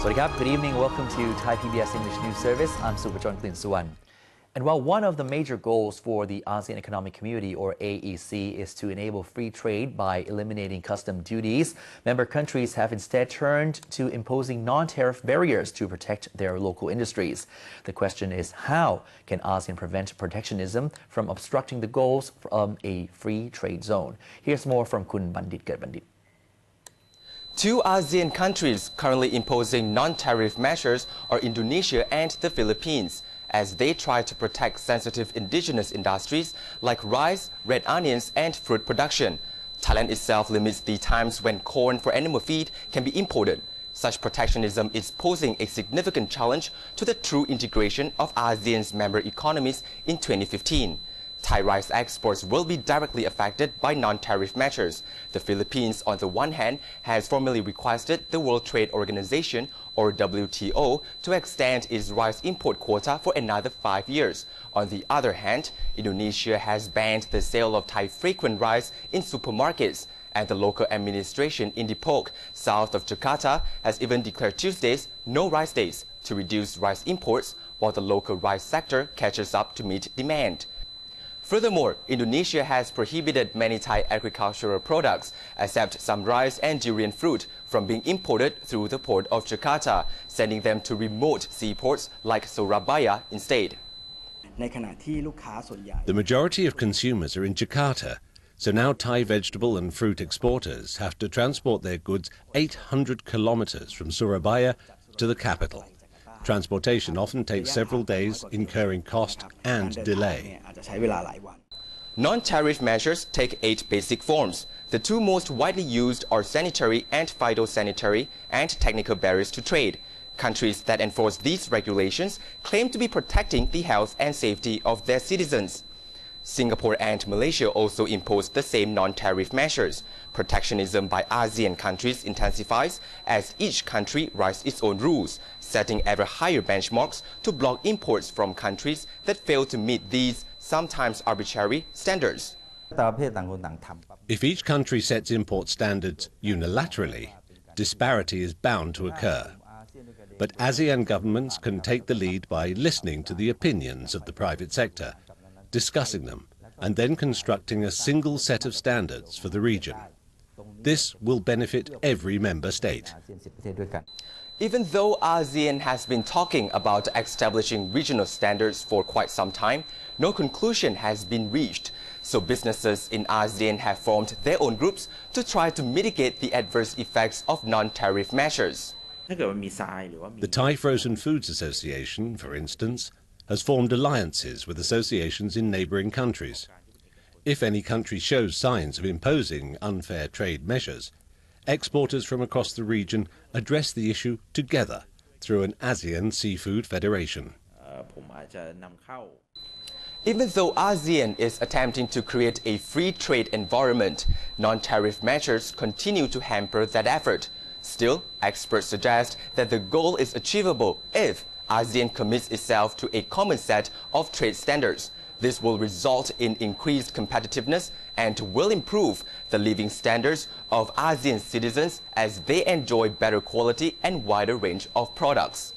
Good evening. Welcome to Thai PBS English News Service. I'm Superchon Klin Suwan. And while one of the major goals for the ASEAN Economic Community, or AEC, is to enable free trade by eliminating custom duties, member countries have instead turned to imposing non-tariff barriers to protect their local industries. The question is, how can ASEAN prevent protectionism from obstructing the goals of a free trade zone? Here's more from Kun Bundit. Bundit. Two ASEAN countries currently imposing non-tariff measures are Indonesia and the Philippines, as they try to protect sensitive indigenous industries like rice, red onions and fruit production. Thailand itself limits the times when corn for animal feed can be imported. Such protectionism is posing a significant challenge to the true integration of ASEAN's member economies in 2015. Thai rice exports will be directly affected by non-tariff measures. The Philippines, on the one hand, has formally requested the World Trade Organization, or WTO, to extend its rice import quota for another 5 years. On the other hand, Indonesia has banned the sale of Thai fragrant rice in supermarkets, and the local administration in Depok, south of Jakarta, has even declared Tuesdays no rice days to reduce rice imports, while the local rice sector catches up to meet demand. Furthermore, Indonesia has prohibited many Thai agricultural products, except some rice and durian fruit, from being imported through the port of Jakarta, sending them to remote seaports like Surabaya instead. The majority of consumers are in Jakarta, so now Thai vegetable and fruit exporters have to transport their goods 800 kilometers from Surabaya to the capital. Transportation often takes several days, incurring cost and delay. Non-tariff measures take 8 basic forms. The two most widely used are sanitary and phytosanitary and technical barriers to trade. Countries that enforce these regulations claim to be protecting the health and safety of their citizens. Singapore and Malaysia also imposed the same non-tariff measures. Protectionism by ASEAN countries intensifies as each country writes its own rules, setting ever higher benchmarks to block imports from countries that fail to meet these, sometimes arbitrary, standards. If each country sets import standards unilaterally, disparity is bound to occur. But ASEAN governments can take the lead by listening to the opinions of the private sector, discussing them, and then constructing a single set of standards for the region. This will benefit every member state. Even though ASEAN has been talking about establishing regional standards for quite some time, no conclusion has been reached. So businesses in ASEAN have formed their own groups to try to mitigate the adverse effects of non-tariff measures. The Thai Frozen Foods Association, for instance, has formed alliances with associations in neighbouring countries. If any country shows signs of imposing unfair trade measures, exporters from across the region address the issue together through an ASEAN Seafood Federation. Even though ASEAN is attempting to create a free trade environment, non-tariff measures continue to hamper that effort. Still, experts suggest that the goal is achievable if ASEAN commits itself to a common set of trade standards. This will result in increased competitiveness and will improve the living standards of ASEAN citizens as they enjoy better quality and wider range of products.